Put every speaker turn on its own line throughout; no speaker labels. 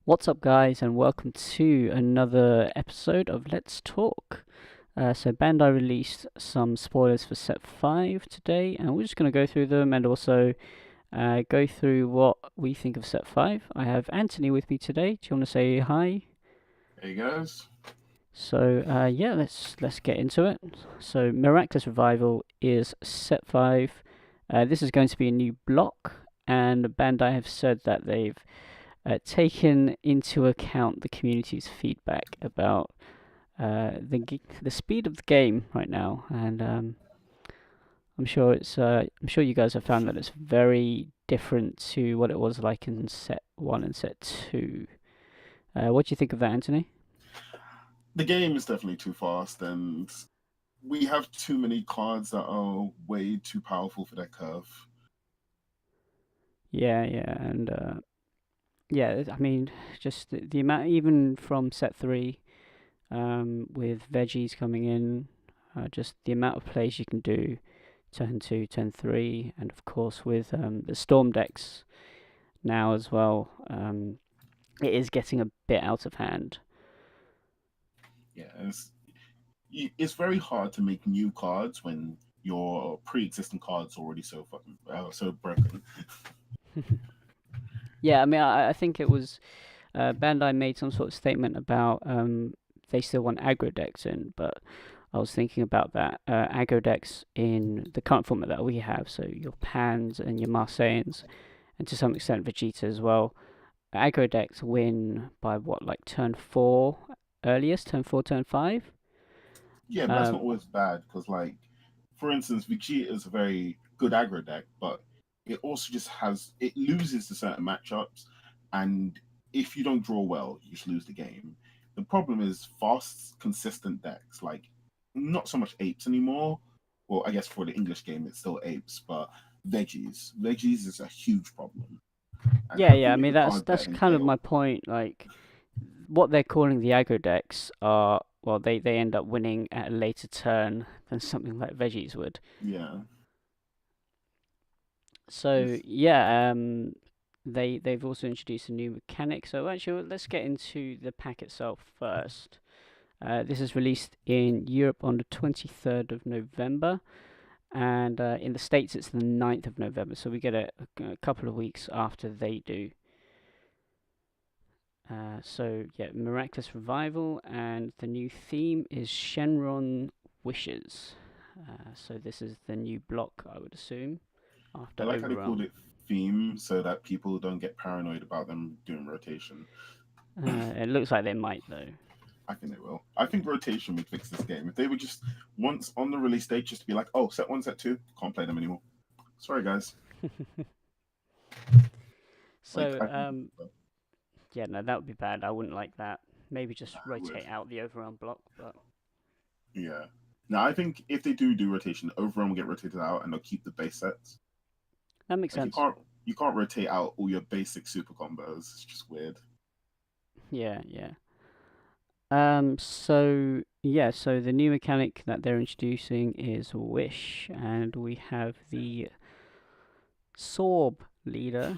What's up, guys, and welcome to another episode of Let's Talk. So, Bandai released some spoilers for Set 5 today, and we're just going to go through them and also go through what we think of Set 5. I have Anthony with me today. Do you want to say hi?
Hey guys.
So, yeah, let's get into it. So, Miraculous Revival is Set 5. This is going to be a new block, and Bandai have said that they've taken into account the community's feedback about the speed of the game right now, and I'm sure you guys have found that it's very different to what it was like in Set 1 and Set 2. What do you think of that, Anthony?
The game is definitely too fast, and we have too many cards that are way too powerful for that curve.
Yeah, and yeah, I mean, just the amount, even from Set 3, with veggies coming in, just the amount of plays you can do turn 2, turn 3, and of course with the Storm decks now as well, it is getting a bit out of hand.
Yeah, it's very hard to make new cards when your pre-existing cards are already so fucking so broken.
Yeah, I mean, I think it was Bandai made some sort of statement about they still want aggro decks in, but I was thinking about that aggro decks in the current format that we have, so your Pans and your Marseillans, and to some extent Vegeta as well. Aggro decks win by what, like turn 4 earliest, turn 4, turn 5?
Yeah, but that's
Um,
not always bad because, like, for instance, Vegeta is a very good aggro deck, but it loses to certain matchups, and if you don't draw well, you just lose the game. The problem is fast, consistent decks, like not so much apes anymore. Well, I guess for the English game, it's still apes, but veggies is a huge problem. And
yeah, I
having
mean
a
that's
card better
that's
than
kind of
Kale,
my point. Like what they're calling the aggro decks are, well, they end up winning at a later turn than something like veggies would.
yeah,
So
it's
yeah, they've also introduced a new mechanic. So actually, let's get into the pack itself first. This is released in Europe on the 23rd of November, and in the States it's the 9th of November. So we get a couple of weeks after they do. So yeah, Miraculous Revival, and the new theme is Shenron Wishes. So this is the new block, I would assume,
I
after
like how they called
Overrealm.
it theme so that people don't get paranoid about them doing rotation.
It looks like they might though.
I think they will. I think rotation would fix this game. If they would just once on the release date just be like, oh, set one, set two, can't play them anymore. Sorry guys. Like
So
I think
yeah, no, that would be bad. I wouldn't like that. Maybe just
I would.
rotate out the Overrealm block, but
Yeah. Now I think if they do rotation, Overrun will get rotated out and they'll keep the base sets.
that makes
Like
sense.
you can't rotate out all your basic super combos. It's just weird.
Yeah. So the new mechanic that they're introducing is Wish, and we have the Sorb leader.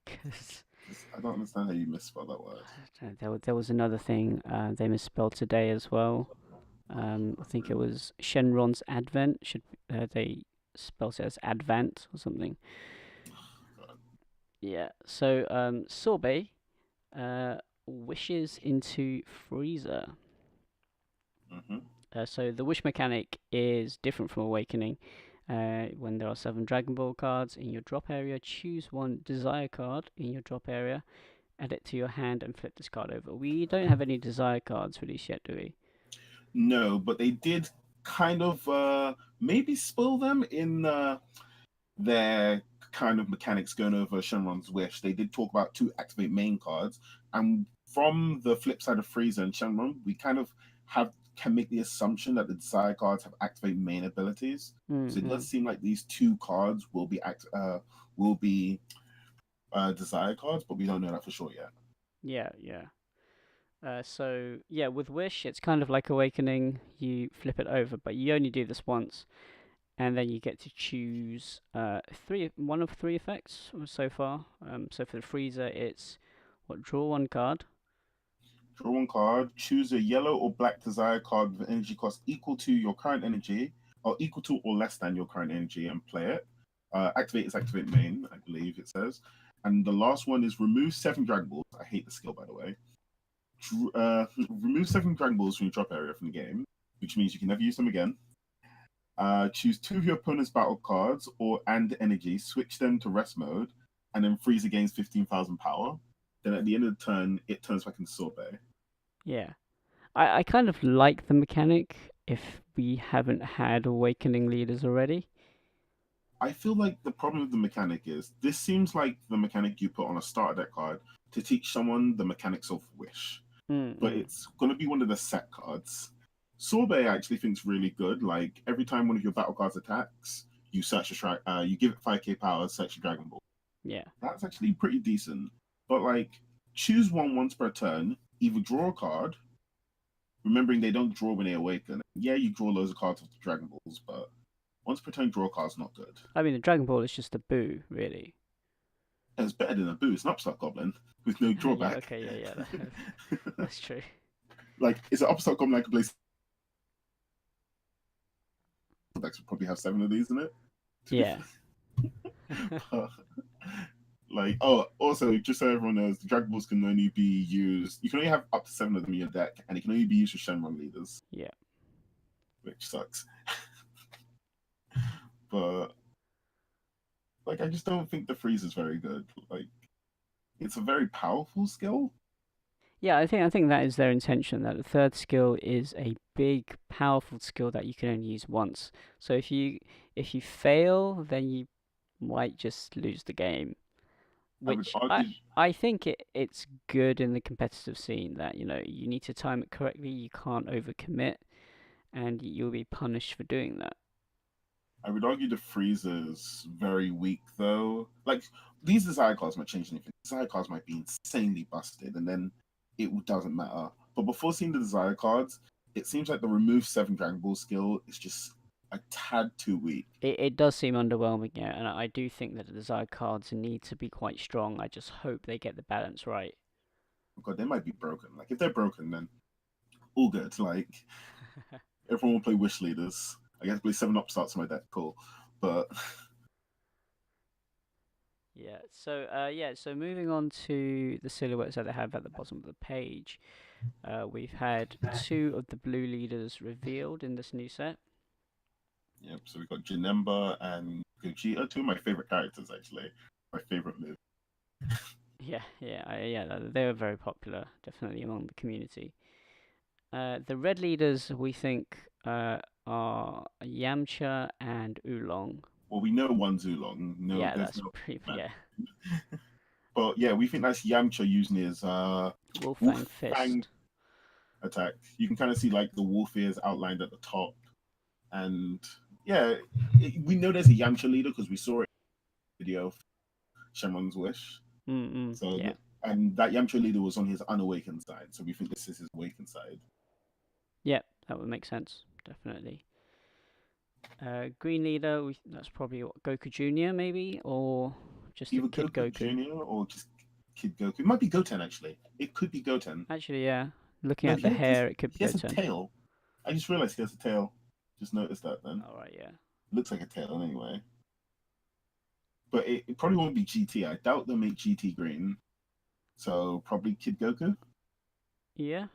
Because
I don't understand how you misspell that word.
there was another thing they misspelled today as well. I think it was Shenron's Advent. Should they spelt it as Advent or something? Yeah. So Sorbet uh, wishes into Freezer.
Mm-hmm.
So the wish mechanic is different from Awakening. When there are 7 Dragon Ball cards in your drop area, choose one Desire card in your drop area, add it to your hand, and flip this card over. We don't have any Desire cards released yet, do we?
No, but they did kind of maybe spill them in their kind of mechanics going over Shenron's Wish. They did talk about 2 activate main cards, and from the flip side of Frieza and Shenron, we kind of have can make the assumption that the Desire cards have activate main abilities. So it
Mm-hmm.
does seem like these 2 cards will be Desire cards, but we don't know that for sure yet.
Yeah. So yeah, with Wish, it's kind of like Awakening. You flip it over, but you only do this once, and then you get to choose one of 3 effects so far. So for the Freezer, it's What, draw one card?
Draw one card. Choose a yellow or black desire card with an energy cost equal to your current energy, or equal to or less than your current energy, and play it. Activate is activate main, I believe it says. And the last one is remove 7 Dragon Balls. I hate the skill, by the way. Remove 7 Dragon Balls from your drop area from the game, which means you can never use them again. Choose 2 of your opponent's battle cards or and energy, switch them to rest mode, and then freeze against 15,000 power. Then at the end of the turn, it turns back into sorbet.
Yeah. I kind of like the mechanic if we haven't had awakening leaders already.
I feel like the problem with the mechanic is this seems like the mechanic you put on a starter deck card to teach someone the mechanics of Wish, but
Mm-mm.
it's going to be one of the set cards. Sorbet I actually thinks really good. Like every time one of your battle cards attacks, you search a you give it 5k power, search a Dragon Ball.
Yeah.
That's actually pretty decent. But like, choose one once per turn. Either draw a card, remembering they don't draw when they awaken. Yeah, you draw loads of cards with the Dragon Balls, but once per turn draw a card's not good.
I mean, the Dragon Ball is just a boo, really.
And it's better than a boost, an upstart goblin with no
Yeah,
drawback.
okay, yeah, that's true.
Like, it's an upstart goblin I can play. Decks would probably have 7 of these in it.
Yeah.
But, like, oh, also, just so everyone knows, the Dragon Balls can only be used. You can only have up to 7 of them in your deck, and it can only be used for Shenron leaders.
Yeah.
Which sucks. But like, I just don't think the freeze is very good. Like, it's a very powerful skill.
Yeah, I think that is their intention. That the third skill is a big, powerful skill that you can only use once. So if you fail, then you might just lose the game.
I would
Which I
argue.
I think it's good in the competitive scene that you need to time it correctly. You can't overcommit, and you'll be punished for doing that.
I would argue the freeze is very weak, though. Like, these desire cards might change anything. Desire cards might be insanely busted, and then it doesn't matter. But before seeing the desire cards, it seems like the remove 7 Dragon Ball skill is just a tad too weak.
It does seem underwhelming, yeah, and I do think that the desired cards need to be quite strong. I just hope they get the balance right.
God, they might be broken. Like, if they're broken, then all good. Like, everyone will play Wish Leaders. I guess play 7 upstarts in my deck, cool. But
So moving on to the silhouettes that they have at the bottom of the page. We've had two of the blue leaders revealed in this new set.
yep, so we've got Janemba and Gogeta, two of my favorite characters, actually. My favorite move.
They were very popular, definitely among the community. The red leaders we think are Yamcha and Oolong.
Well, we know one's Oolong. No,
Yeah,
there's
that's
no
pretty.
man.
Yeah,
But yeah, we think that's Yamcha using his
Wolfang
wolf fang
Fist.
attack. You can kind of see like the wolf ears outlined at the top, and yeah, we know there's a Yamcha leader because we saw it in the video of Shenron's Wish. So
Yeah.
and that Yamcha leader was on his unawakened side, so we think this is his awakened side.
Yeah, that would make sense. Definitely. Green leader, that's probably what, Goku Junior maybe, or just a
Either
Kid
Goku
Goku.
Junior or just Kid Goku. It might be Goten actually. It could be Goten.
Actually, yeah. Looking
No,
at the hair, it could
he
be
has a
Goten.
tail. I just realized he has a tail. Just noticed that then.
All right, yeah.
Looks like a tail anyway. But it probably won't be GT. I doubt they'll make GT green. So probably Kid Goku.
Yeah,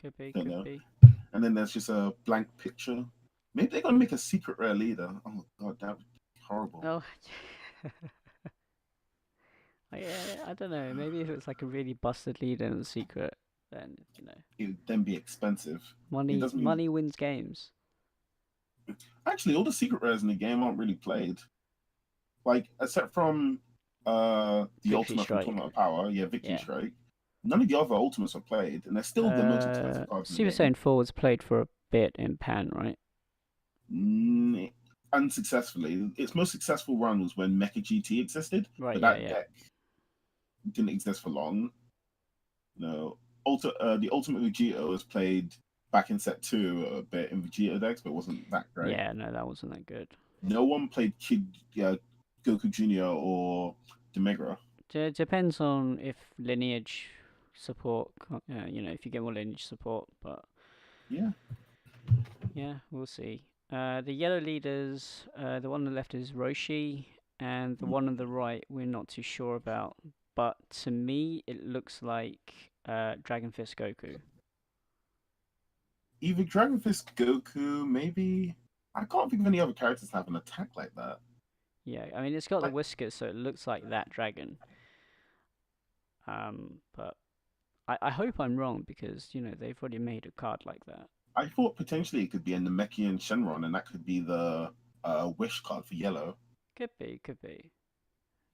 could be,
Don't
could
know.
be.
And then there's just a blank picture. Maybe they're gonna make a secret rare leader. Oh god, that would be horrible.
Oh, I don't know. Maybe if it's like a really busted leader in the secret, then
It would then be expensive. It
money
doesn't mean
money wins games.
actually all the secret rares in the game aren't really played. Like except from the
Victory
ultimate from
Strike.
Tournament of Power, yeah, Victory
Yeah.
Strike. None of the other ultimates are played, and they're still the most expensive cards in
Super
the game.
Saiyan 4 was played for a bit in Pan, right?
Unsuccessfully. Its most successful run was when Mecha GT existed,
Right,
but
yeah,
that
yeah.
deck didn't exist for long. No, the Ultimate Vegeta was played back in set 2 a bit in Vegeta decks, but it wasn't that great.
Yeah, no, that wasn't that good.
No one played Goku Junior or Demegra.
Depends on if lineage support, if you get more lineage support, but
Yeah.
yeah, we'll see. The yellow leaders, the one on the left is Roshi, and the
Mm.
one on the right we're not too sure about. But to me, it looks like Dragon Fist Goku.
Either Dragon Fist Goku, maybe. I can't think of any other characters that have an attack like that.
Yeah, I mean it's got the
Like,
whiskers, so it looks like that dragon. But I hope I'm wrong because they've already made a card like that.
I thought potentially it could be a Namekian Shenron, and that could be the wish card for yellow.
Could be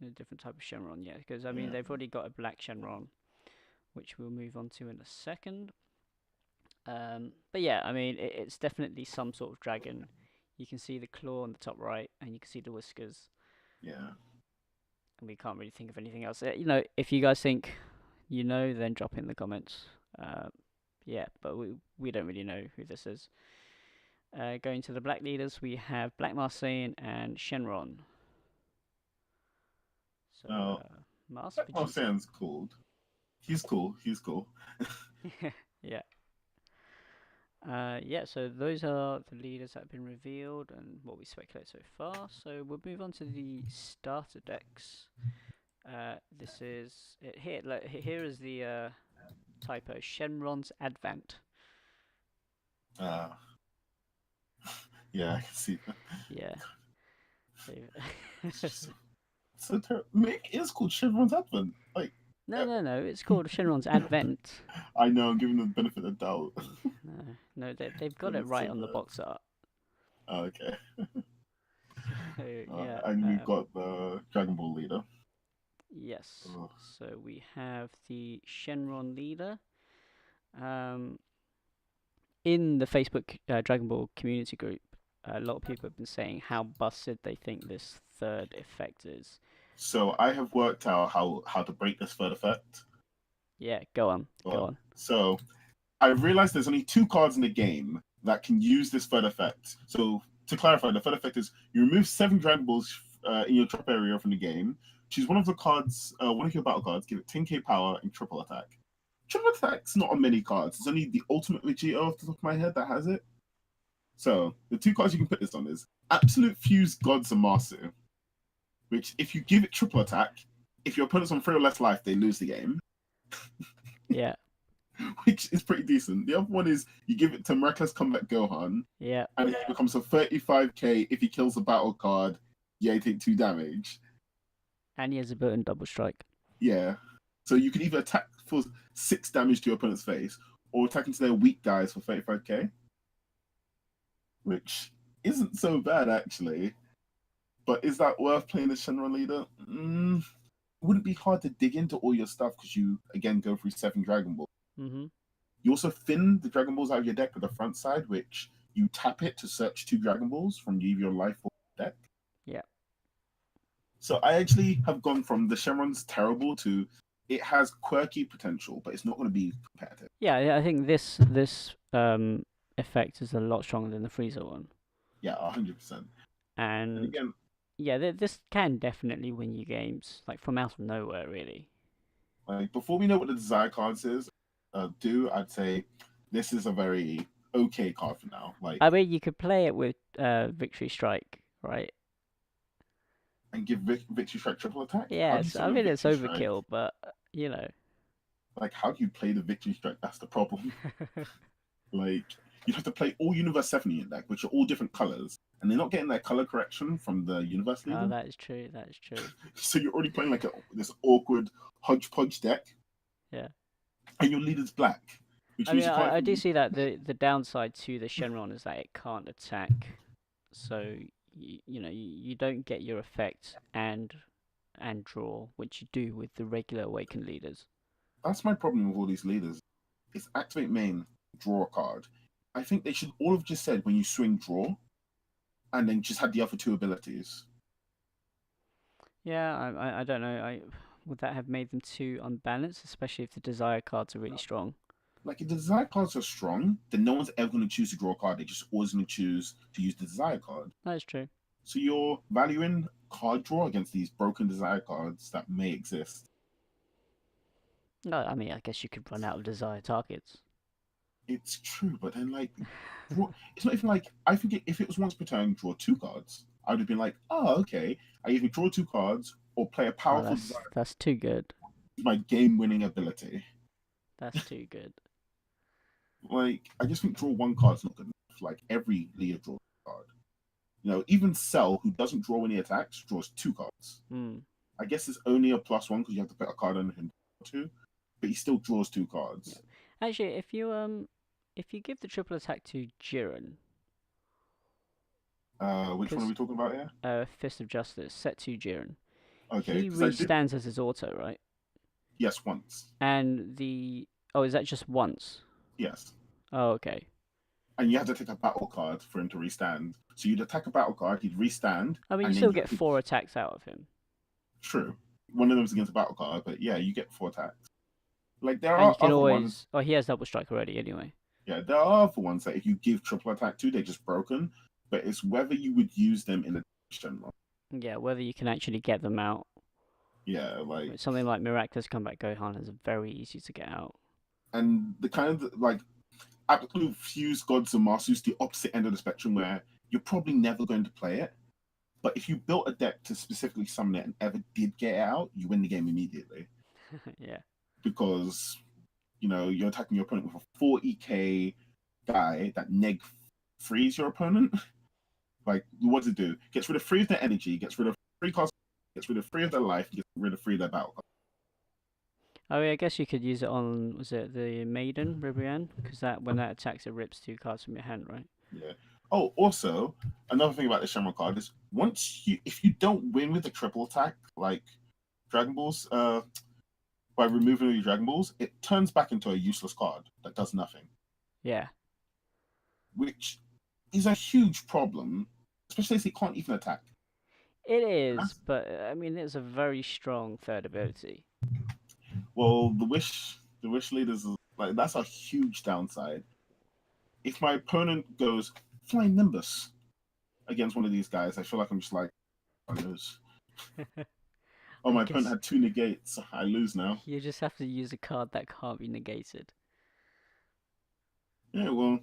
a different type of Shenron, yeah. Because I mean
Yeah.
they've already got a black Shenron, which we'll move on to in a second. But yeah, I mean it's definitely some sort of dragon. You can see the claw on the top right, and you can see the whiskers,
Yeah.
and we can't really think of anything else. If you guys think then drop in the comments. Yeah, but we don't really know who this is. Going to the black leaders, we have Black Marseille and Shenron. So,
Now,
Mars
Black
Vegeta.
Marsan's called. He's cool. He's cool.
Yeah. Yeah, so those are the leaders that have been revealed and what we speculate so far. So we'll move on to the starter decks. This is it here. Here is the typo: Shenron's Advent.
Uh, yeah, I can see that.
Yeah.
It's just so terrible. Make is called Chevron's Advent. Like,
No. It's called Shenron's Advent.
I know, I'm giving them the benefit of the doubt.
No, they've got
That
it
is
right
so
on the
bad.
box art.
Oh, okay.
So yeah.
And we've got the Dragon Ball leader.
Yes.
Oh.
So we have the Shenron leader. Um, in the Facebook Dragon Ball community group, a lot of people have been saying how busted they think this third effect is.
So I have worked out how to break this third effect.
Yeah, go on.
So I realized there's only two cards in the game that can use this third effect. So to clarify, the third effect is you remove 7 Dragon Balls in your drop area from the game. Choose one of the cards, one of your battle cards, give it 10k power and triple attack. Triple attack's not on many cards. It's only the Ultimate Vegeta off the top of my head that has it. So the two cards you can put this on is Absolute Fuse Gods and Masu, which if you give it triple attack, if your opponent's on 3 or less life, they lose the game.
Yeah.
Which is pretty decent. The other one is you give it to Miraculous Combat Gohan,
Yeah.
and it becomes a 35k if he kills a battle card. Yeah, you take 2 damage.
And he has a built-in double strike.
Yeah. So you can either attack for 6 damage to your opponent's face, or attack into their weak guys for 35k. Which isn't so bad, actually. But is that worth playing the Shenron leader? It wouldn't be hard to dig into all your stuff because you, again, go through 7 Dragon Balls.
Mm-hmm.
You also thin the Dragon Balls out of your deck with the front side, which you tap it to search 2 Dragon Balls from either your life or deck.
Yeah.
So I actually have gone from the Shenron's terrible to it has quirky potential, but it's not going to be competitive.
Yeah, I think this effect is a lot stronger than the Frieza one.
Yeah, 100%.
And
again,
yeah, this can definitely win you games, like from out of nowhere, really.
Like before we know what the desire cards I'd say this is a very okay card for now. Like,
I mean, you could play it with Victory Strike, right?
And give Victory Strike triple attack.
Yes, I mean it's overkill, but
like, how do you play the Victory Strike? That's the problem. Like, you have to play all Universe 7 in your deck, which are all different colors, and they're not getting their color correction from the Universe leader.
Oh, that is true.
So you're already playing like this awkward hodgepodge deck.
Yeah.
And your leader's black. Which
I mean, I do see that the downside to the Shenron is that it can't attack, so you don't get your effect and draw, which you do with the regular Awakened leaders.
That's my problem with all these leaders. It's activate main, draw a card. I think they should all have just said when you swing, draw, and then just had the other 2 abilities.
Yeah, I don't know. Would that have made them too unbalanced, especially if the desire cards are really strong?
Like, if the desire cards are strong, then no one's ever going to choose to draw a card. They're just always going to choose to use the desire card.
That is true.
So you're valuing card draw against these broken desire cards that may exist.
No, I mean, I guess you could run out of desired targets.
It's true, but then like draw. It's not even like I think if it was once per turn, draw two cards. I would have been like, oh okay. I either draw two cards or play a
Oh,
powerful desire,
that's too good.
my game-winning ability.
That's too good.
Like I just think draw one card's not good enough. Like every leader draws a card. Even Cell, who doesn't draw any attacks, draws two cards.
Hmm.
I guess it's only a +1 because you have to put a card on him too, but he still draws two
Yeah.
cards.
Actually, if you give the triple attack to Jiren,
Which one are
because
we talking about here?
Fist of Justice set to Jiren,
Okay,
he
because I did
restands as his auto, right?
yes once.
And the is that just once?
Yes.
Oh, okay.
And you have to take a battle card for him to restand. So you'd attack a battle card, he'd restand,
I mean, you
and then
still
you
get
could
4 attacks out of him,
true. One of them's against a battle card, but yeah, you get four attacks. Like there
and you
are
can
other ones.
always. Oh, he has double strike already, anyway.
Yeah, there are other ones that if you give triple attack to, they're just broken. But it's whether you would use them in a general.
Yeah, whether you can actually get them out.
Yeah, like
Something like Miraculous Comeback Gohan is very easy to get out.
and the kind of like absolute fuse gods and masters, the opposite end of the spectrum where you're probably never going to play it. But if you built a deck to specifically summon it and ever did get it out, you win the game immediately.
Yeah.
Because, you're attacking your opponent with a 40k guy that neg frees your opponent. Like, what does it do? Gets rid of 3 of their energy, gets rid of 3 cost, gets rid of 3 of their life, gets rid of 3 of their battle.
Oh, yeah, I guess you could use it on, was it the Maiden, Ribrianne? Because when that attacks, it rips 2 cards from your hand, right?
Yeah. Oh, also, another thing about the Shenron card is if you don't win with a triple attack, like Dragon Balls, by removing all your Dragon Balls, it turns back into a useless card that does nothing.
Yeah.
Which is a huge problem, especially as it can't even attack.
It is, but I mean, it's a very strong third ability.
Well, the wish leaders like that's a huge downside. If my opponent goes Flying Nimbus against one of these guys, I feel like I'm just like I lose. Oh,
I
my opponent
guess
had 2 negates. I lose now.
you just have to use a card that can't be negated.
Yeah, well,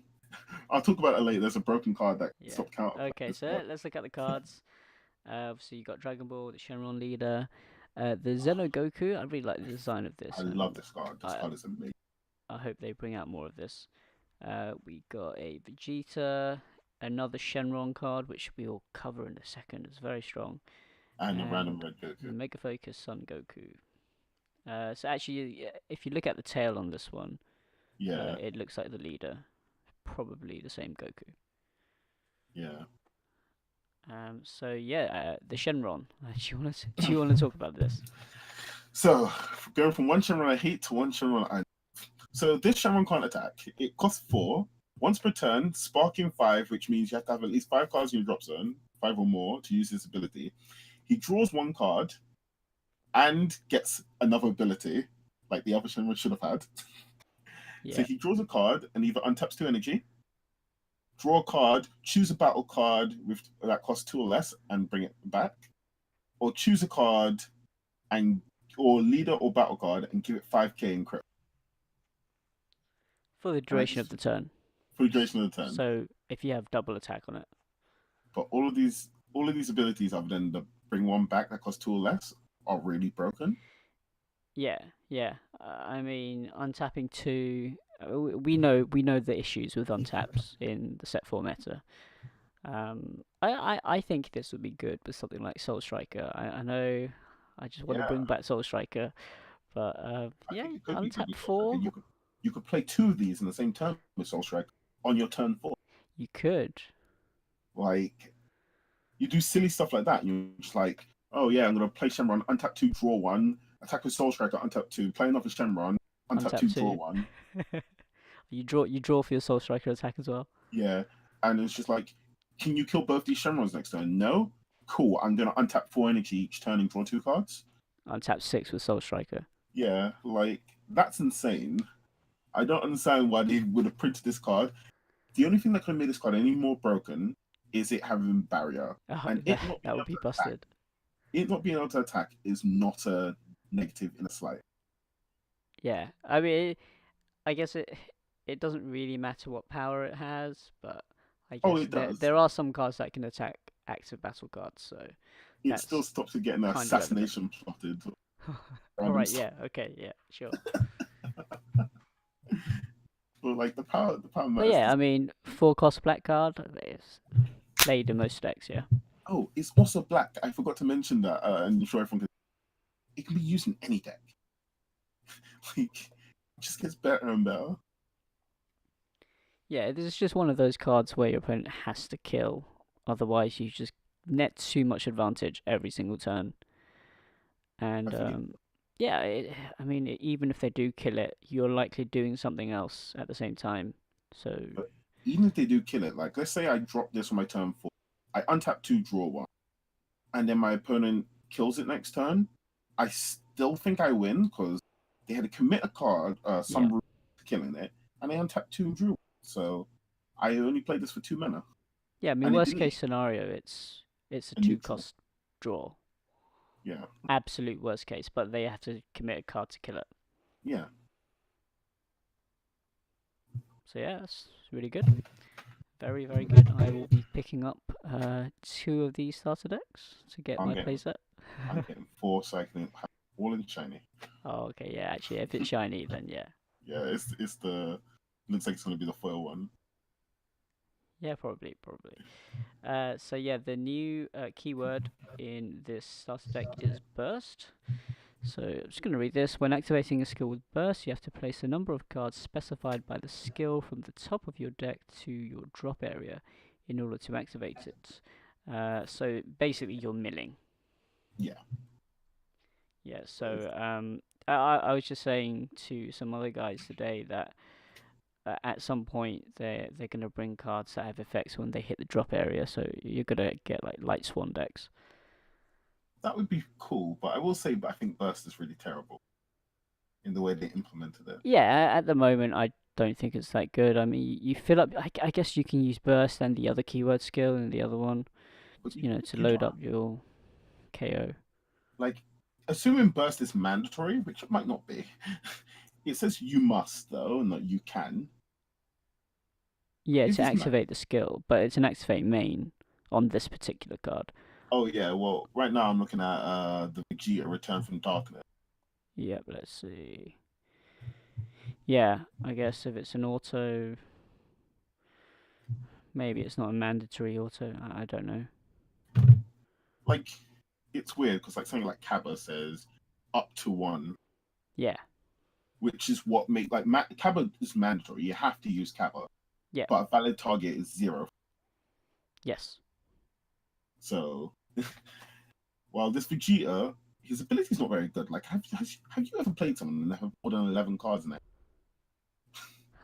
I'll talk about it later. There's a broken card that
Yeah.
stopped count.
Okay, so let's look at the cards. Obviously, you got Dragon Ball, the Shenron leader, the Xeno Goku. I really like the design of this.
I love this card. This
I
card is amazing.
I hope they bring out more of this. We got a Vegeta, another Shenron card, which we will cover in a second. It's very strong.
And a random red
The
Goku.
Mega Focus Son Goku. So actually, if you look at the tail on this one,
Yeah,
it looks like the leader, probably the same Goku.
yeah.
So yeah, the Shenron. Do you want to talk about this?
So going from one Shenron I hate to one Shenron I. So this Shenron can't attack. It costs 4. Once per turn, sparking 5, which means you have to have at least 5 cards in your drop zone, 5 or more, to use this ability. He draws 1 card and gets another ability, like the other Shenron should have had.
Yeah.
So he draws a card and either untaps 2 energy, draw a card, choose a battle card that costs 2 or less and bring it back, or choose a card or leader or battle card and give it 5k in crit.
For the duration of the turn.
For the duration of the turn.
So if you have double attack on it.
But all of these abilities, other than the bring 1 back that costs 2 or less, are really broken.
Yeah. I mean, untapping 2. We know the issues with untaps in the set 4 meta. I think this would be good with something like Soul Striker. I know I just want to bring back Soul Striker, but yeah, untap 4.
You could play 2 of these in the same turn with Soul Striker on your turn 4.
You could.
Like, you do silly stuff like that. You're just like, oh yeah, I'm gonna play Shenron, untap 2, draw 1, attack with Soul Striker, untap 2, play another Shenron, untap 2, draw 1.
You draw for your Soul Striker attack as well.
Yeah, and it's just like, can you kill both these Shenrons next turn? No? Cool, I'm gonna untap 4 energy each turn and draw 2 cards.
Untap 6 with Soul Striker.
Yeah, like, that's insane. I don't understand why they would have printed this card. The only thing that could have made this card any more broken is it having barrier,
Oh,
and it not
that
being
would
able
be
to attack.
busted.
It not being able to attack is not a negative in a slight.
Yeah, I mean, I guess it doesn't really matter what power it has, but I
Oh,
guess
it does.
there are some cards that can attack active battle cards, so
It still
that's
stops it getting
can't do everything.
assassination plotted.
All
Random
right,
stuff.
yeah, okay, yeah, sure.
But like the power
But
matters.
yeah, I mean, 4 cost black card is played in most decks, yeah.
Oh, it's also black. I forgot to mention that, and I'm sure everyone can. It can be used in any deck. Like, it just gets better and better.
Yeah, this is just one of those cards where your opponent has to kill, otherwise you just net too much advantage every single turn.
I
And
think
yeah, I mean, even if they do kill it, you're likely doing something else at the same time. So
even if they do kill it, like let's say I drop this on my turn 4, I untap 2, draw 1, and then my opponent kills it next turn, I still think I win because they had to commit a card,
yeah,
some route to killing it, and they untapped 2 and drew. So I only played this for 2 mana,
yeah. I mean,
and it
worst
didn't
case
hit
scenario, it's a
a
two
neutral.
cost draw.
Yeah,
Absolute worst case, but they have to commit a card to kill it.
yeah.
So yeah, that's really good. Very, very good. I will be picking up 2 of these starter decks to get
I'm
my
getting
playset.
I'm getting 4 so I can have all in shiny.
Oh, okay, yeah. Actually, if it's shiny, then yeah,
Yeah, it's the looks like it's gonna be the foil one.
yeah, probably, probably. So yeah, the new keyword in this starter deck is burst. So I'm just going to read this. When activating a skill with burst, you have to place a number of cards specified by the skill from the top of your deck to your drop area in order to activate it. So basically, you're milling.
Yeah,
Yeah.
but
So I was just saying to some other guys today that at some point they're gonna bring cards that have effects when they hit the drop area. So you're gonna get like light swan decks.
that would be cool. But I will say, but I think burst is really terrible in the way they implemented it.
Yeah, at the moment I don't think it's that good. I mean, you fill up. I guess you can use burst and the other keyword skill and the other one,
But
to
you don't
load up your KO.
like assuming burst is mandatory, which it might not be. It says you must though, not you can.
Yeah,
If
to
it's
activate the skill, but it's an activate main on this particular card.
oh yeah, well right now I'm looking at the Vegeta Return from Darkness.
Yep, let's see. Yeah, I guess if it's an auto, maybe it's not a mandatory auto. I don't know.
Like it's weird because like something like Kaba says up to 1,
Yeah,
which is what make like Kaba is mandatory. You have to use Kaba,
yeah,
but a valid target is 0.
yes.
So while this Vegeta, his ability is not very good. Like have you ever played someone and have more than 11 cards in it?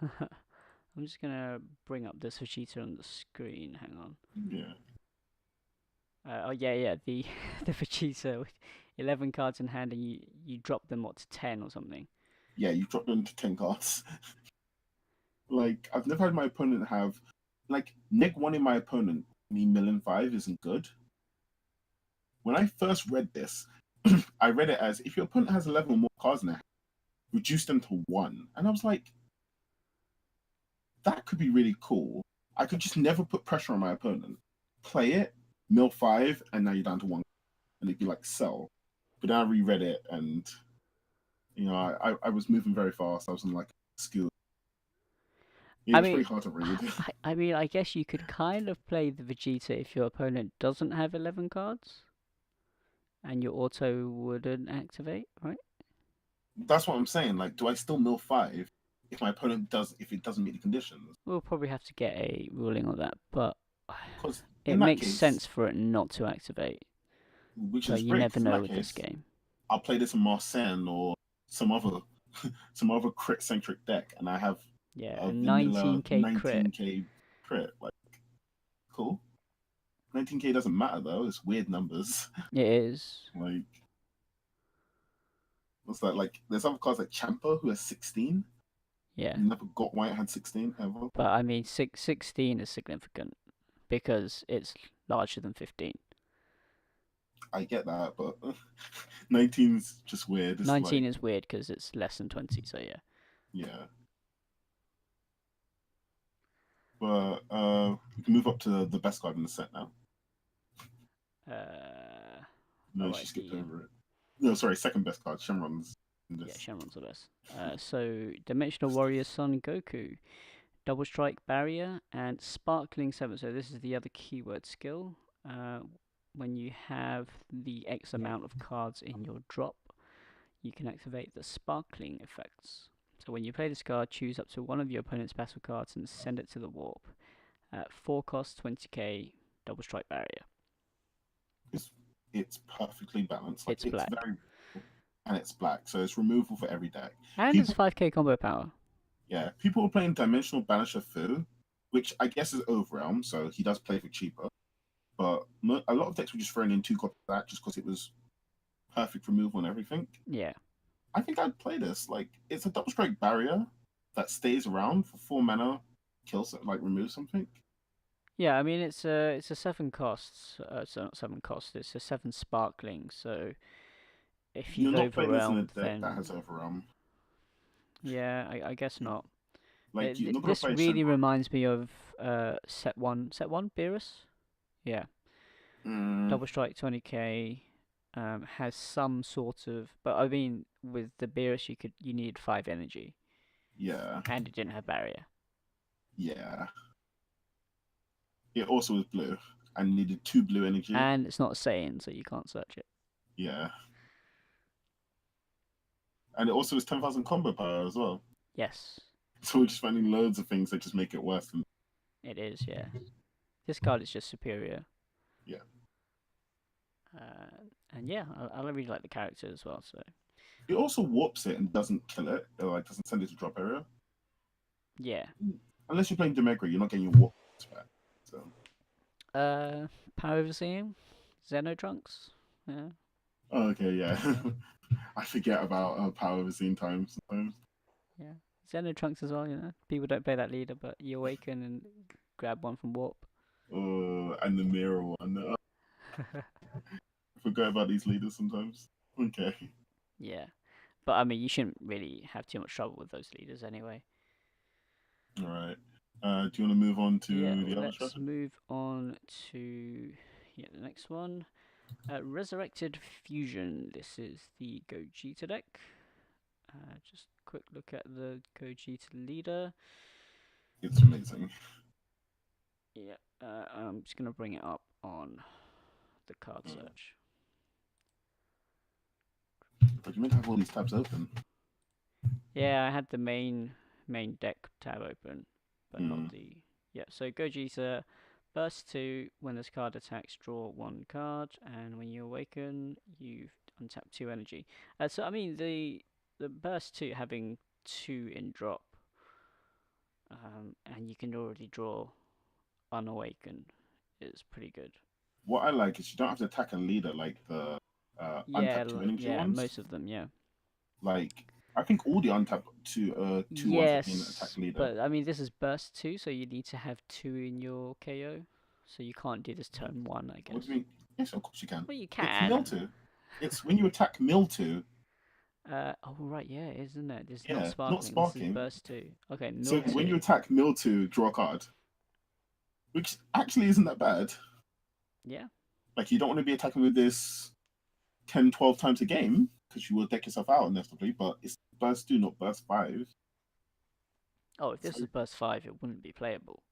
I'm just gonna bring up this Vegeta on the screen. Hang on.
Yeah.
Oh yeah, yeah. The the Vegeta with 11 cards in hand, and you drop them what to 10 or something.
Yeah, you drop them to 10 cards. Like I've never had my opponent have like neg 1 in my opponent me million 5 isn't good. When I first read this, I read it as if your opponent has 11 or more cards in it, reduce them to 1. And I was like, that could be really cool. I could just never put pressure on my opponent. Play it, mill 5, and now you're down to 1. And it'd be like, sell. But then I reread it and, I was moving very fast. I was in like skill. It
I
was
mean,
pretty hard to read.
I mean, I guess you could kind of play the Vegeta if your opponent doesn't have 11 cards, and your auto wouldn't activate, right?
That's what I'm saying. Like, do I still mill 5 if my opponent if it doesn't meet the conditions?
We'll probably have to get a ruling on that, but
Because
it
in that
makes
case,
sense for it not to activate.
which
But
is
you
great,
never
because in
know
that
with this
case,
game.
I'll play this in Marsen or some other some other crit centric deck, and I have
Yeah,
a
a
vanilla
19k crit.
19k crit. Like, cool. 19k doesn't matter though. It's weird numbers.
It is.
Like, what's that? Like, there's other cards like Champa who has 16.
Yeah.
Never got White had 16 ever.
But I mean, 16 is significant. because it's larger than 15.
I get that, but 19's just weird. It's
19
like,
is weird because it's less than 20, so yeah.
yeah. But we can move up to the best card in the set now. No, she
Alright,
skipped over it. No, sorry, second best card. Shenron's in
yeah,
this.
Shenron's the best. So, Dimensional Warrior Son Goku, Double Strike Barrier, and Sparkling 7. So, this is the other keyword skill. When you have the X amount of cards in your drop, you can activate the Sparkling effects. So, when you play this card, choose up to one of your opponent's battle cards and send it to the warp. 4 cost, 20k, Double Strike Barrier.
It's perfectly balanced. Like
It's
it's
black.
very, and it's black, so it's removal for every deck.
And it's
People,
5k combo power.
yeah, people are playing Dimensional Banisher Fu, which I guess is Overrealm, so he does play for cheaper. But a lot of decks were just throwing in 2 copies of that just because it was perfect removal and everything.
Yeah.
I think I'd play this. Like, it's a double strike barrier that stays around for 4 mana, kills it, like remove something.
Yeah, I mean it's a 7 costs. So not 7 costs. It's a 7 sparkling. So if you've
You're not playing this in a
overwhelmed,
deck that
then
has Overrealm.
yeah, I guess not.
Like, you're not gonna
This
play
really
Shenron.
reminds me of set one Beerus. Yeah,
Mm,
double strike 20k. Has some sort of, but I mean with the Beerus you need 5 energy,
yeah,
and it didn't have barrier.
yeah. It also was blue and needed 2 blue energy.
And it's not a Saiyan, so you can't search it.
Yeah. And it also is 10,000 combo power as well.
Yes,
So we're just finding loads of things that just make it worse. Than...
it is. Yeah, this card is just superior.
Yeah.
And yeah, I really like the character as well. So
It also warps it and doesn't kill it. It like doesn't send it to drop area.
yeah,
Unless you're playing Demegra, you're not getting your warp back. So
Power Overseeing, Xenotrunks. Yeah,
oh, okay, yeah.
yeah,
I forget about power of scene times sometimes.
yeah. Xenotrunks as well. People don't play that leader, but you awaken and grab one from Warp.
And the mirror one. I forget about these leaders sometimes. Okay.
Yeah, but I mean, you shouldn't really have too much trouble with those leaders anyway.
All right. Do you want to move on
Yeah,
to the other
let's
strategy?
move on to the next one. Resurrected Fusion. This is the Gogeta deck. Just quick look at the Gogeta leader.
It's amazing.
Yeah, I'm just gonna bring it up on the card search.
But you meant to have all these tabs open.
Yeah, I had the main deck tab open, but not the. Yeah, so Gogeta, burst 2. When this card attacks, draw 1 card, and when you awaken, you untap 2 energy. So I mean the burst 2 having 2 in drop, and you can already draw unawaken is pretty good.
What I like is you don't have to attack a leader like the
Yeah,
untapped 2 energy
yeah,
ones.
most of them, yeah.
Like, I think all the untapped two ones that can attack
Yes,
leader.
but I mean this is burst 2, so you need to have 2 in your KO. So you can't do this turn 1, I
What do
guess.
you mean? Yes, of course you can.
Well, you
It's mill
can.
2. It's when you attack mill 2.
Oh right, yeah, isn't it? This is not
Yeah, not
sparkling. This is
sparking.
burst 2. Okay,
So
mill
when you
2.
attack mill 2, draw a card. Which actually isn't that bad.
Yeah.
Like, you don't want to be attacking with this 10, 12 times a game, because you will deck yourself out inevitably, but it's burst 2, not burst 5.
Oh, if this
So,
was burst 5, it wouldn't be playable.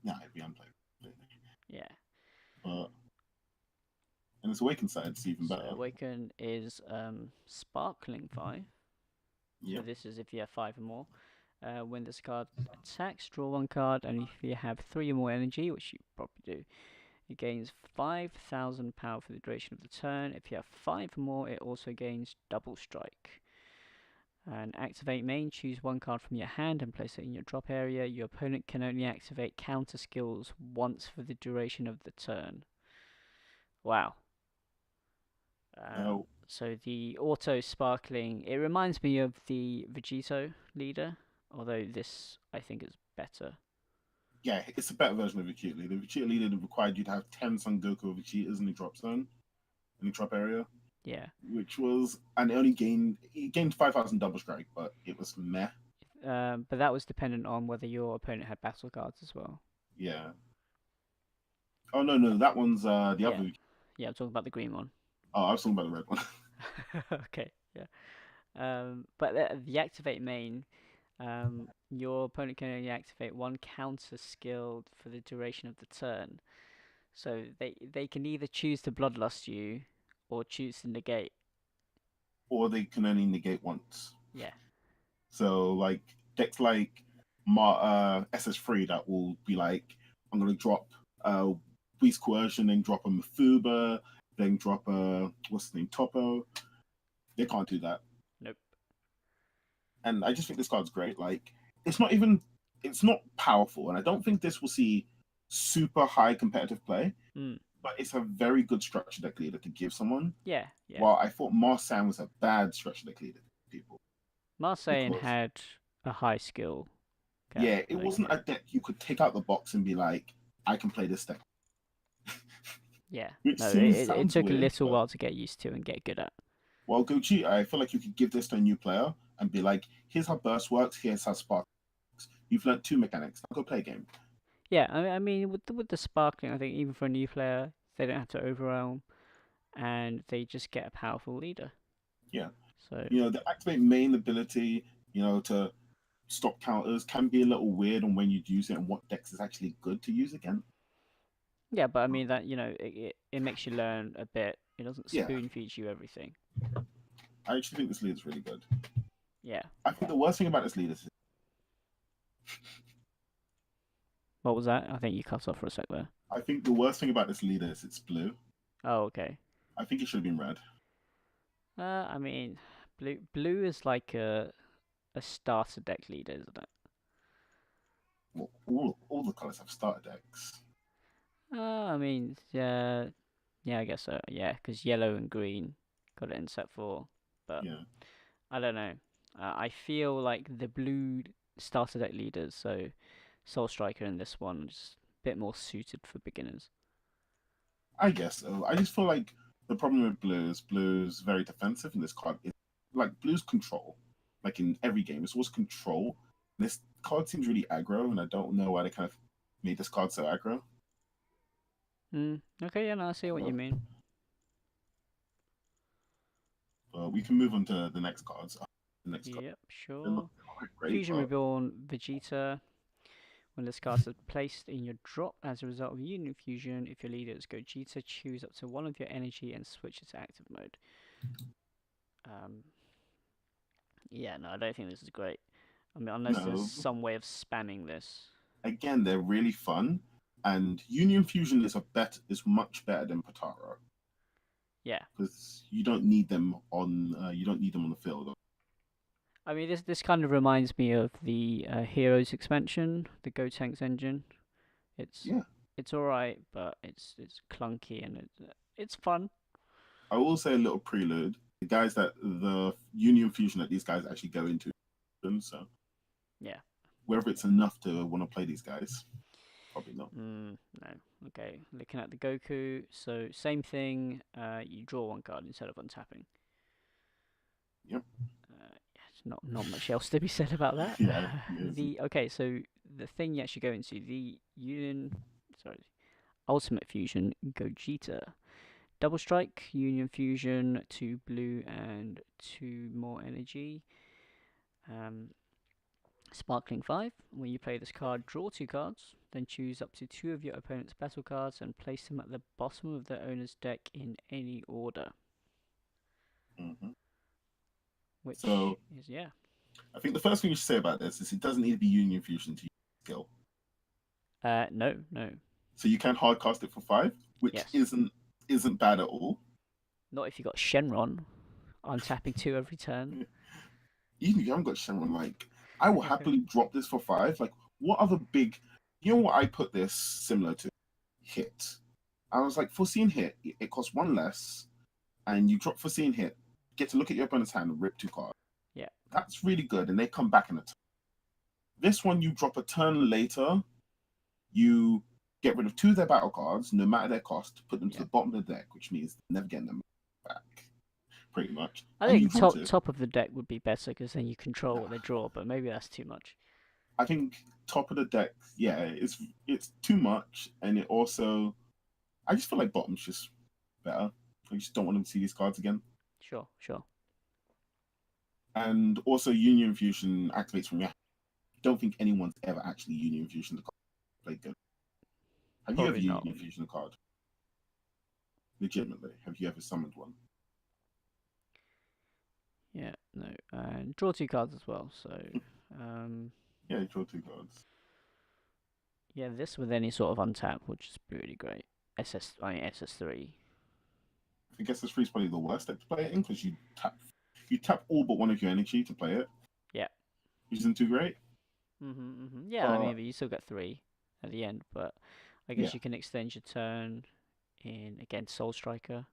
yeah, it'd be unplayable.
Yeah.
But, and its awakened side, it's even
So
better.
awaken is sparkling 5. So
Yep.
this is if you have 5 or more. When this card attacks, draw 1 card, and if you have 3 or more energy, which you probably do, it gains 5,000 power for the duration of the turn. If you have 5 or more, it also gains double strike. And activate main, choose 1 card from your hand and place it in your drop area. Your opponent can only activate counter skills once for the duration of the turn. Wow.
Now,
So the auto sparkling, it reminds me of the Vegito leader, although this I think is better.
Yeah, it's a better version of Vegeta Leader. Vegeta Leader required you to have 10 Son Goku Vegetas in the drop zone, in the drop area,
Yeah.
which was, and it gained 5,000 double strike, but it was meh.
But that was dependent on whether your opponent had battle cards as well.
Yeah. Oh, no, no, that one's the
Yeah.
other.
Yeah, I'm talking about the green one.
Oh, I was talking about the red one.
Okay. Yeah. But the activate main, your opponent can only activate one counter skill for the duration of the turn. So they can either choose to bloodlust you or choose to negate.
Or they can only negate once.
Yeah.
So, like, decks like SS3 that will be like, I'm going to drop uh, Beast Coercion, then drop a Mafuba, then drop a, what's his name, Topo. They can't do that.
Nope.
And I just think this card's great. Like, it's not even, it's not powerful, and I don't think this will see super high competitive play.
Mm.
But it's a very good structure deck leader to give someone.
Yeah. Yeah.
While I thought Marsan was a bad structure deck leader to people
Marseille
because
had a high skill
yeah, it
like
wasn't a deck you could take out the box and be like, I can play this deck.
yeah.
Which
No, it
sounds
took a
weird,
little
but
while to get used to and get good at.
well, Gucci, I feel like you could give this to a new player and be like, here's how burst works, here's how spark works. You've learned two mechanics. Now go play a game.
Yeah, I mean with the sparkling, I think even for a new player, they don't have to overwhelm, and they just get a powerful leader.
Yeah.
So
The activate main ability, to stop counters can be a little weird on when you'd use it and what decks is actually good to use again.
yeah, but I mean that it makes you learn a bit. It doesn't
Yeah,
spoon feed you everything.
I actually think this lead is really good.
Yeah.
I think the worst thing about this lead is
What was that? I think you cut off for a sec there.
I think the worst thing about this leader is it's blue.
Oh, okay.
I think it should have been red.
I mean, blue is like a starter deck leader, isn't it?
Well, all the colors have starter decks.
I mean, yeah, yeah, I guess so. Yeah, because yellow and green got it in set four, but
Yeah,
I don't know. I feel like the blue starter deck leaders, so Soul Striker in this one, is a bit more suited for beginners.
I guess so. I just feel like the problem with blue's very defensive, and this card is like blue's control. Like in every game, it's always control. This card seems really aggro, and I don't know why they kind of made this card so aggro.
Okay, yeah, no, I see what you mean.
But we can move on to the next cards. The next card,
Yep,
they're not
sure.
quite great,
Fusion
but
Reborn Vegeta. When this card is placed in your drop as a result of Union Fusion, if your leader is Gogeta, choose up to one of your energy and switch it to active mode. Um, yeah, no, I don't think this is great. I mean, unless there's
no.
some way of spamming this.
Again, they're really fun, and Union Fusion is much better than Potara
Yeah,
because you don't need them on the field.
I mean, this kind of reminds me of the Heroes expansion, the Gotenks engine. It's
Yeah,
it's all right, but it's clunky and it's fun.
I will say a little prelude. The Union Fusion that these guys actually go into, so
Yeah.
whether it's enough to want to play these guys, probably not.
No. Okay. Looking at the Goku, so same thing. You draw one card instead of untapping.
Yep.
Not much else to be said about that.
Yeah, yes.
So the thing you actually go into the Union, sorry, Ultimate Fusion Gogeta. Double Strike, Union Fusion, 2 blue and 2 more energy. Um, Sparkling 5. When you play this card, draw 2 cards, then choose up to 2 of your opponent's battle cards and place them at the bottom of their owner's deck in any order.
Mm-hmm.
Which
So
is, yeah.
I think the first thing you should say about this is it doesn't need to be Union Fusion to use skill.
No.
So you can hardcast it for 5, which
Yes.
isn't bad at all.
Not if you got Shenron untapping 2 every turn.
Even if you haven't got Shenron, like I will happily drop this for 5. Like what other big, what I put this similar to? Hit. I was like, foreseen hit, it costs 1 less, and you drop foreseen hit, get to look at your opponent's hand and rip 2 cards.
Yeah.
That's really good, and they come back in a turn. This one, you drop a turn later, You get rid of 2 of their battle cards, no matter their cost, put them to
Yeah.
the bottom of the deck, which means never getting them back, pretty much.
I
And you
think
draw 2.
top of the deck would be better because then you control what they draw, but maybe that's too much.
I think top of the deck, yeah, it's too much, and it also, I just feel like bottom's just better. I just don't want them to see these cards again.
Sure, sure.
And also, Union Fusion activates from your. Don't think anyone's ever actually Union Fusion the card played good. Have you ever
Probably not.
Union Fusion a card? Legitimately, have you ever summoned one?
Yeah, no. And draw 2 cards as well. So,
Yeah, you draw 2 cards.
yeah, this with any sort of untap, which is really great. SS3.
I guess this 3 is probably the worst deck to play it in because you tap all but one of your energy to play it.
Yeah.
Which isn't too great.
Yeah, I mean, but you still get 3 at the end, but I guess
Yeah.
you can extend your turn in against Soul Striker.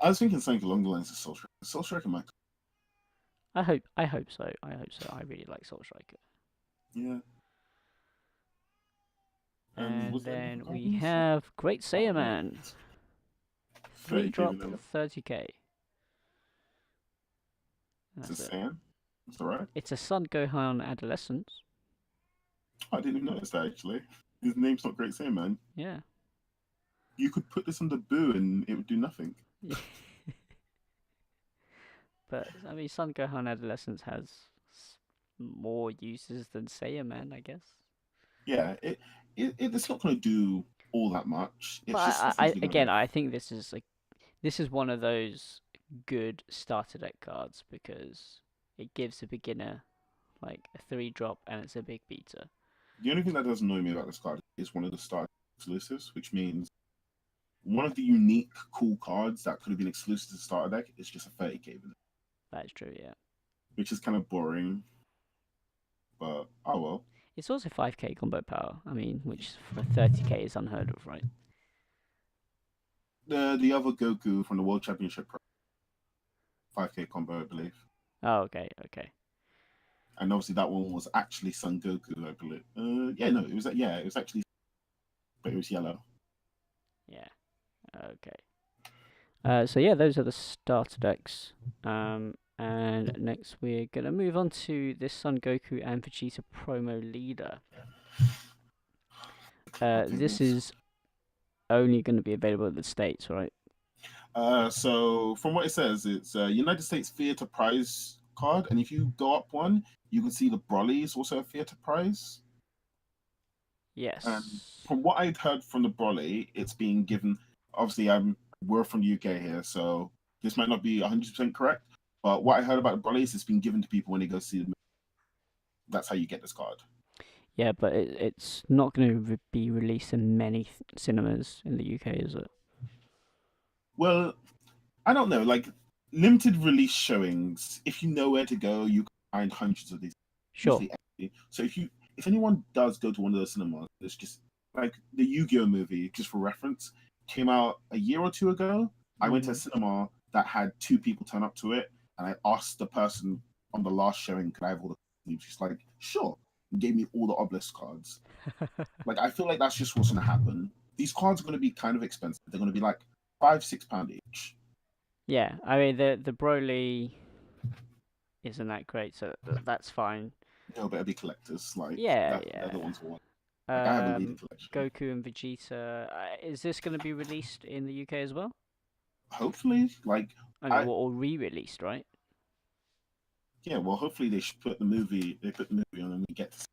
I was thinking something along the lines of Soul Striker. Soul Striker might.
I hope so. I hope so. I really like Soul Striker.
Yeah.
And
was there any
then
other
we
cards?
have Great Saiyaman. 3
30k
drop,
vanilla.
30k.
It's
That's
a
it.
Saiyan. That's alright.
It's a Son Gohan Adolescence.
I didn't even notice that actually. His name's not Great Saiyan, man.
Yeah.
You could put this under Boo and it would do nothing.
But I mean, Son Gohan Adolescence has more uses than Saiyaman, I guess.
Yeah, it's not going to do all that much. It's
But
just
I
essentially going to
again,
make.
I think this is one of those good starter deck cards because it gives a beginner like a 3 drop and it's a big beater.
The only thing that does annoy me about this card is one of the start exclusives, which means one of the unique, cool cards that could have been exclusive to the starter deck is just a 30k vanilla.
That is true, yeah.
Which is kind of boring. But oh well.
It's also 5k combo power. I mean, which for 30k is unheard of, right?
The other Goku from the World Championship 5k combo, I believe.
Oh, okay.
And obviously that one was actually Son Goku, I believe. Yeah, no, it was actually, but it was yellow.
Yeah. Okay. So yeah, those are the starter decks. And next we're gonna move on to this Son Goku and Vegeta promo leader. This is only going to be available in the States, right?
So from what it says, it's a United States Theater Prize card, and if you go up one, you can see the Broly is also a theater prize.
Yes.
And from what I'd heard from the Broly, it's being given. Obviously, we're from the UK here, so this might not be 100% correct. But what I heard about the Broly is it's been given to people when they go see the movie. That's how you get this card.
Yeah, but it's not going to be released in many cinemas in the UK, is it?
Well, I don't know. Like limited release showings, if you know where to go, you can find hundreds of these.
Sure.
So if anyone does go to one of those cinemas, it's just like the Yu-Gi-Oh movie, just for reference, came out a year or 2 ago. I went to a cinema that had 2 people turn up to it, and I asked the person on the last showing, "Could I have all the?" He was just like, "Sure," and gave me all the obelisk cards. Like I feel like that's just what's going to happen. These cards are going to be kind of expensive. They're going to be like £5-6 each.
Yeah, I mean the Broly isn't that great, so that's fine.
No, but it'll be collectors. Like
Yeah,
they're the ones who want. Like I have a leader
Um,
collection.
Goku and Vegeta. Is this going to be released in the UK as well?
Hopefully, like
I mean, or re-released, right?
yeah, well, hopefully they should put the movie. They put the movie on, and we get to see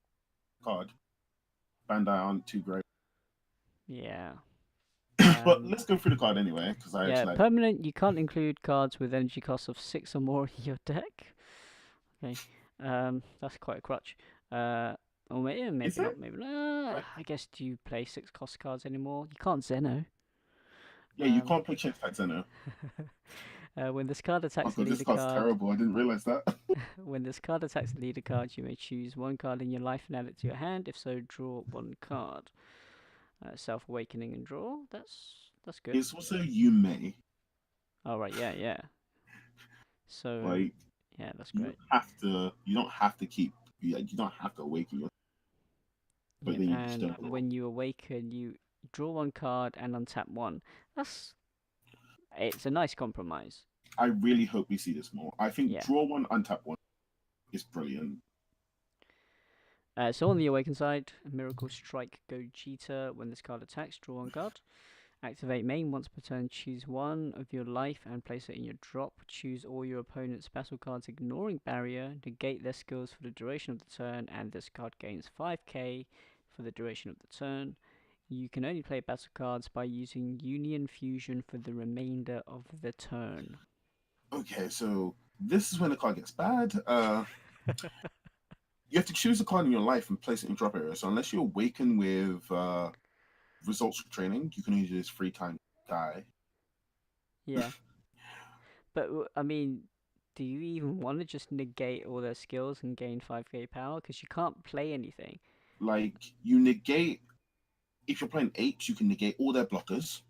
the card. Bandai aren't too great.
Yeah.
But let's go through the card anyway, because I
Yeah,
actually like.
permanent. You can't include cards with energy costs of 6 or more in your deck. Okay. That's quite a crutch. Or maybe not. Maybe not.
Like,
I guess, do you play 6 cost cards anymore? You can't Zeno.
yeah, you can't play Chance Fight Zeno.
When this card attacks the
God, this
leader
card's
card,
terrible. I didn't realize that.
when this card attacks the leader card, you may choose 1 card in your life and add it to your hand. If so, draw 1 card. Self Awakening and draw. That's good.
It's also you may.
Oh right, yeah. So
Like
yeah, that's
you
great.
don't have to. You don't have to keep. You don't have to awaken your. but
Yep,
then you just
and
don't draw.
when you awaken, you draw one card and untap one. It's a nice compromise.
I really hope we see this more. I think
Yeah.
draw one, untap one is brilliant.
So on the awaken side, Miracle Strike Gogeta. When this card attacks, draw one card. Activate main once per turn. Choose one of your life and place it in your drop. Choose all your opponent's battle cards ignoring barrier. Negate their skills for the duration of the turn, and this card gains 5k for the duration of the turn. You can only play battle cards by using Union Fusion for the remainder of the turn.
Okay, so this is when the card gets bad. You have to choose a card in your life and place it in drop area. So unless you awaken with results training, you can only do this 3 times. Die.
Yeah. But, I mean, do you even want to just negate all their skills and gain 5k power? Because you can't play anything.
Like, you negate, if you're playing H, you can negate all their blockers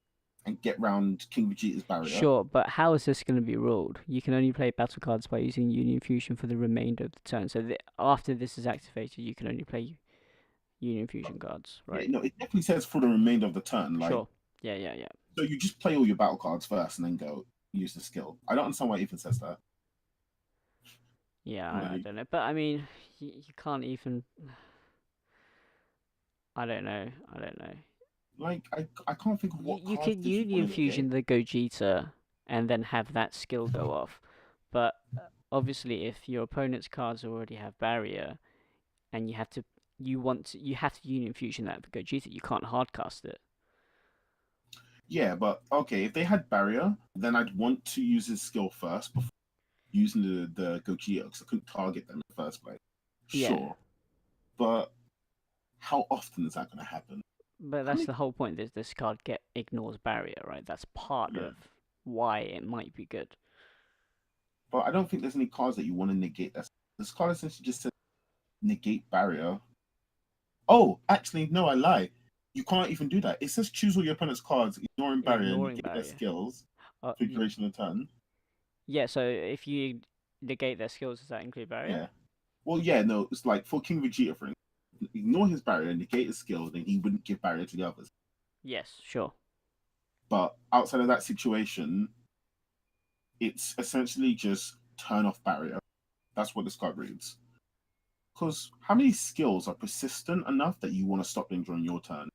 and get round King Vegeta's barrier.
Sure, but how is this going to be ruled? You can only play battle cards by using Union Fusion for the remainder of the turn. So after this is activated, you can only play Union Fusion cards,
Yeah,
right?
no, it definitely says for the remainder of the turn. Like,
Sure. Yeah.
so you just play all your battle cards first and then go use the skill. I don't understand why it even says that.
Yeah, I
Like,
don't know. But, I mean, you can't even... I don't know.
like I can't think of what
You
cards
can
did you want
Union
to negate.
Fusion the Gogeta and then have that skill go off. But obviously, if your opponent's cards already have barrier, and you have to Union Fusion that Gogeta, you can't hardcast it.
Yeah, but okay, if they had barrier, then I'd want to use his skill first before using the Gogeta because I couldn't target them in the first place.
Yeah,
Sure, but how often is that going to happen?
but
How
that's
many?
the whole point. This card ignores barrier, right? That's part
Yeah,
of why it might be good.
but I don't think there's any cards that you want to negate. This card essentially just says negate barrier. Oh, actually, no, I lie. You can't even do that. It says choose all your opponent's cards, ignoring barrier,
Ignoring
negate their
barrier.
skills
Uh,
for duration of turn.
yeah. So if you negate their skills, does that include barrier?
Yeah. Well, yeah, no, it's like for King Vegeta, for instance, ignore his barrier, negate his skills, then he wouldn't give barrier to the others.
Yes, sure.
But outside of that situation, it's essentially just turn off barrier. That's what this card reads. Because how many skills are persistent enough that you want to stop them during your turn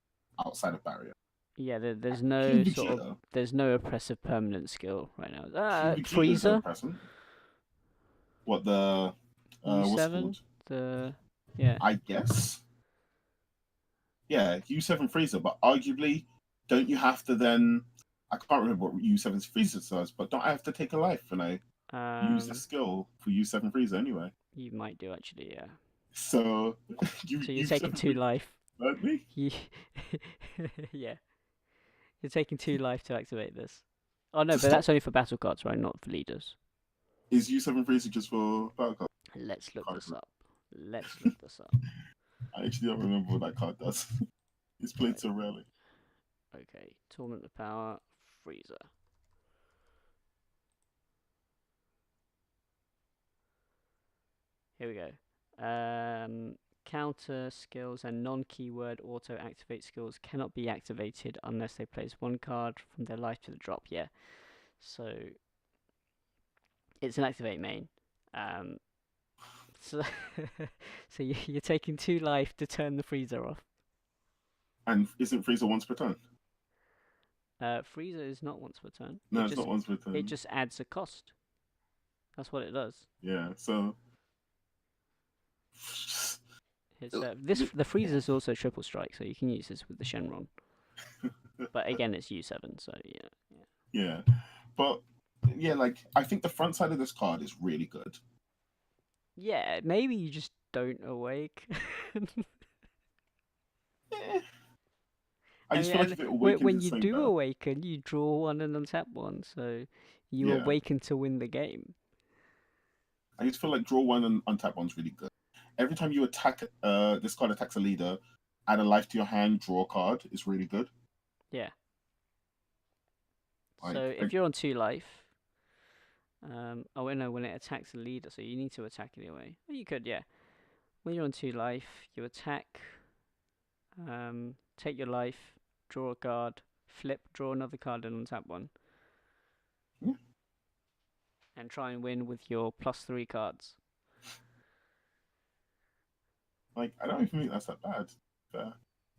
outside of barrier?
Yeah, there's
King
no sort of
Vegeta.
there's no oppressive permanent skill right now.
King Vegeta is
Freezer
present. What the what's it
U7
called?
yeah.
I guess. Yeah, U7 Freezer, but arguably, don't you have to then? I can't remember what U7's Freezer does, but don't I have to take a life and I use the
Um,
skill for U7 Freezer anyway?
you might do actually, yeah.
So
So you're taking
U7
two
Freezer
life.
hurt me.
You, yeah, you're taking two life to activate this. Oh no,
To
but that's
stop
only for battle cards, right? Not for leaders.
is U7 Freezer just for battle card?
Let's look
Can't
this
remember.
up. Let's look this up.
I actually don't remember what that card does. It's played
Right.
so rarely.
Okay. Torment of Power, Freezer. Here we go. Counter skills and non-keyword auto activate skills cannot be activated unless they place one card from their life to the drop. Yeah. So it's an activate main. Um, so so you're taking two life to turn the freezer off.
And isn't Freezer once per turn?
Freezer is not once per turn.
No, it's not once per
It
turn.
just adds a cost. That's what it does.
Yeah, so
It's the freezer is also triple strike, so you can use this with the Shenron. But again, it's U7, so yeah.
yeah, but yeah, like I think the front side of this card is really good.
Yeah, maybe you just don't awake.
Eh, I
I
just
mean,
feel like
and
if it awakened
when
the
you
same
do
better.
awaken, you draw one and untap one, so you
Yeah,
awaken to win the game.
I just feel like draw one and untap one's really good. Every time you attack, this card attacks a leader, add a life to your hand, draw a card is really good.
Yeah. So
Like,
if you're on two life, oh no, when it attacks a leader, so you need to attack anyway. Well, you could, yeah. When you're on two life, you attack. Take your life, draw a card, flip, draw another card, and untap one.
Yeah.
And try and win with your +3 cards.
Like, I don't even think that's that bad.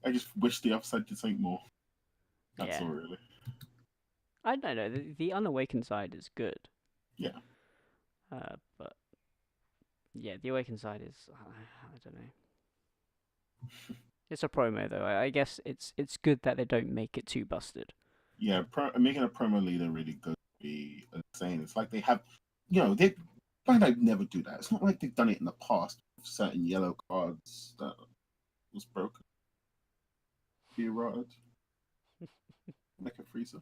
I just wish the upside did something more. That's all, really.
I don't know. The unawakened side is good.
Yeah.
But yeah, the awakened side is I don't know. It's a promo though. I guess it's good that they don't make it too busted.
Yeah, making a promo leader really good would be insane. It's like they have, Bandai never do that. It's not like they've done it in the past with certain yellow cards that was broken. Be rotted. Like a freezer.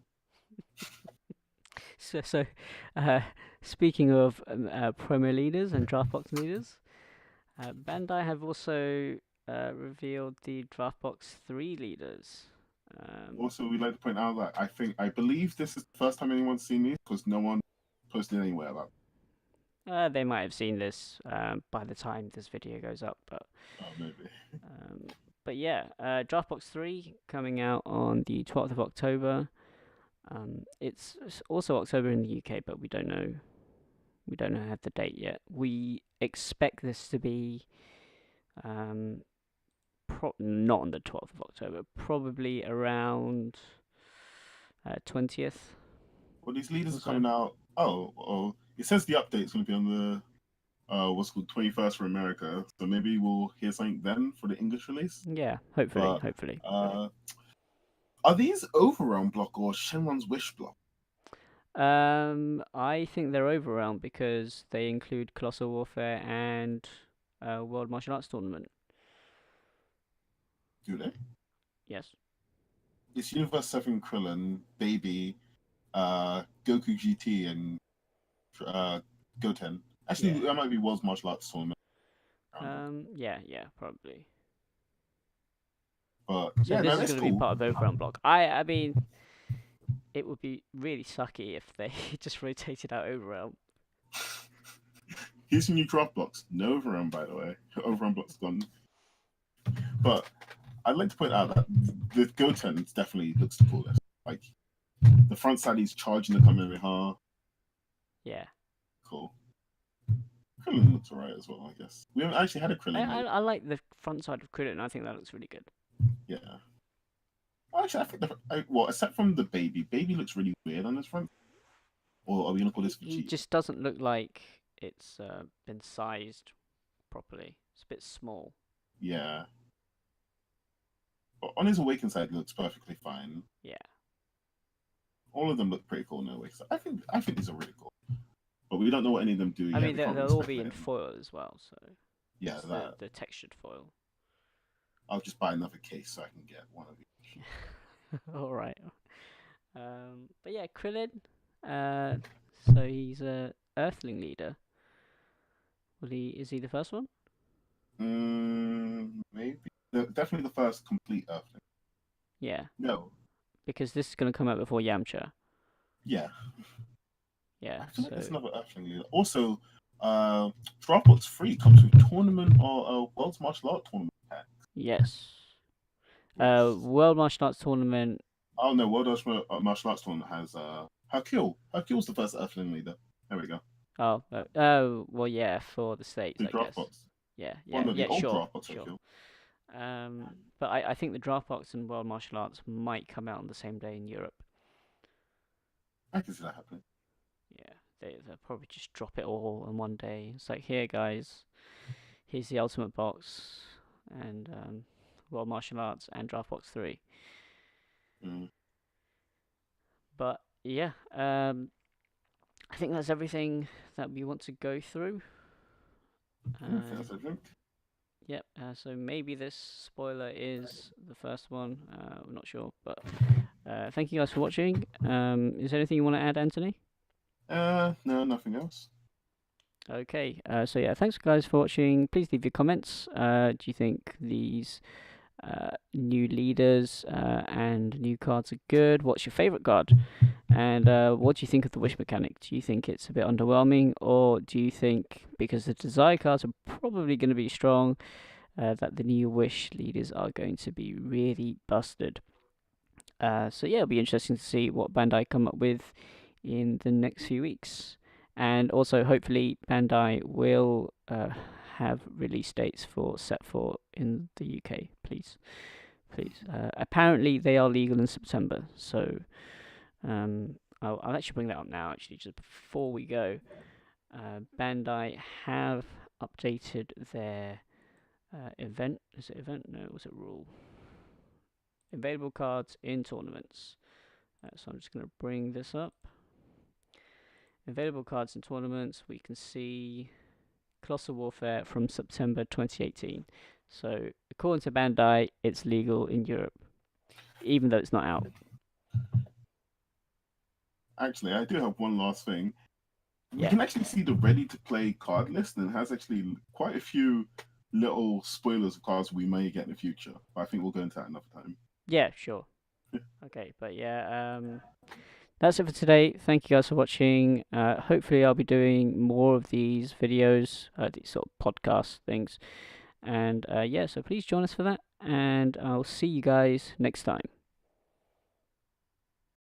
So, speaking of promo leaders and Draftbox leaders, Bandai have also revealed the Draftbox 3 leaders.
Also, we'd like to point out that I believe this is the first time anyone's seen these because no one posted anywhere about
it. They might have seen this by the time this video goes up, but
maybe.
But yeah, Draftbox 3 coming out on the 12th of October. It's also October in the UK, but we don't know. We don't have the date yet. We expect this to be not on the 12th of October, probably around 20th.
Well, these leaders are coming out. Oh, it says the update's going to be on the what's called 21st for America. So maybe we'll hear something then for the English release.
Yeah, hopefully.
Are these Overrealm block or Shenron's Wish block?
I think they're Overrealm because they include Colossal Warfare and World Martial Arts Tournament.
Do they?
Yes.
It's Universe 7 Krillin, Baby, Goku GT, and Goten. Actually, that might be World Martial Arts Tournament.
Yeah, probably.
But
so this is going to be part of the Overrealm block. I mean, it would be really sucky if they just rotated out Overrealm.
Here's some new draft blocks. No Overrealm, by the way. Overrealm block's gone. But I'd like to point out that the Goten definitely looks the coolest. Like, the front side he's charging the Kamehameha.
Yeah.
Cool. Krillin looks alright as well, I guess. We haven't actually had a Krillin.
I like the front side of Krillin. I think that looks really good.
Yeah. Actually, I think except from the Baby looks really weird on this front. Or are we gonna call this?
He just doesn't look like it's been sized properly. It's a bit small.
Yeah. But on his Awakened side, it looks perfectly fine.
Yeah.
All of them look pretty cool in their way. So I think these are really cool. But we don't know what any of them do.
I mean, they'll all be in foil as well. So
yeah,
the textured foil.
I'll just buy another case so I can get one of each.
All right. But yeah, Krillin. So he's a Earthling leader. Is he the first one?
Maybe. Definitely the first complete Earthling.
Yeah.
No.
Because this is going to come out before Yamcha.
Yeah.
Yeah.
I feel like there's another Earthling leader. Also, Dropbox 3 comes with tournament or World's Martial Arts Tournament pack.
Yes. World Martial Arts Tournament.
Oh no, World Martial Arts Tournament has Hercule. Hercule's the first Earthling leader. There we go.
Oh, well, yeah, for the States,
the
I guess.
Box.
Yeah,
sure.
But I think the Draftbox and World Martial Arts might come out on the same day in Europe.
I can see that happening.
Yeah, they'll probably just drop it all in one day. It's like, here, guys, here's the Ultimate Box and World Martial Arts and Draftbox 3. But yeah, I think that's everything that we want to go through.
That's everything.
Yep. So maybe this spoiler is the first one. I'm not sure, but thank you guys for watching. Is there anything you want to add, Anthony?
No, nothing else.
Okay. So yeah, thanks guys for watching. Please leave your comments. Do you think these new leaders and new cards are good? What's your favorite card? And what do you think of the wish mechanic? Do you think it's a bit underwhelming, or do you think because the desire cards are probably going to be strong, that the new Wish leaders are going to be really busted. So yeah, it'll be interesting to see what Bandai come up with in the next few weeks. And also, hopefully, Bandai will have release dates for Set 4 in the UK, please. Apparently, they are legal in September, so I'll actually bring that up now, actually, just before we go. Bandai have updated their event. Is it event? No, was it rule? Available cards in tournaments. So I'm just going to bring this up. Available cards in tournaments. We can see Colossal Warfare from September 2018. So according to Bandai, it's legal in Europe, even though it's not out.
Actually, I do have one last thing.
Yeah.
You can actually see the ready-to-play card list, and it has actually quite a few little spoilers of cards we may get in the future. But I think we'll go into that another time.
Yeah, sure. Okay, but yeah, that's it for today. Thank you guys for watching. Hopefully I'll be doing more of these videos, these sort of podcast things. And yeah, so please join us for that. And I'll see you guys next time.